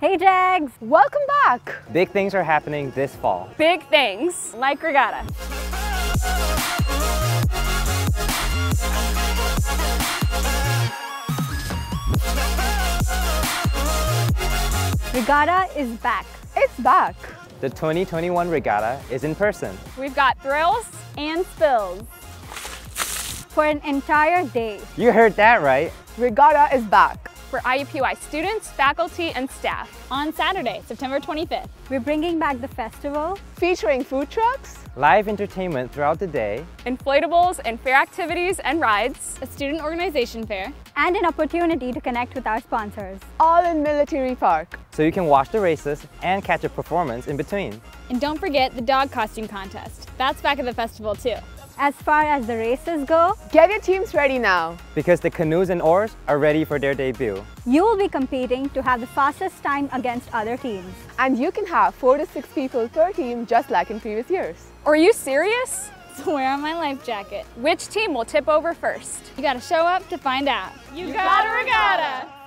Hey Jags! Welcome back! Big things are happening this fall. Big things, like Regatta. Regatta is back. It's back! The 2021 Regatta is in person. We've got thrills and spills. For an entire day. You heard that right. Regatta is back. For IUPUI students, faculty, and staff. On Saturday, September 25th. We're bringing back the festival. Featuring food trucks, Live entertainment throughout the day. Inflatables and fair activities and rides. A student organization fair. And an opportunity to connect with our sponsors. all in Military Park. So you can watch the races and catch a performance in between. And don't forget the dog costume contest. That's back at the festival too. As far as the races go, Get your teams ready now. Because the canoes and oars are ready for their debut. you will be competing to have the fastest time against other teams. And you can have 4 to 6 people per team just like in previous years. Are you serious? So wear on my life jacket. Which team will tip over first? You gotta show up to find out. You got a regatta!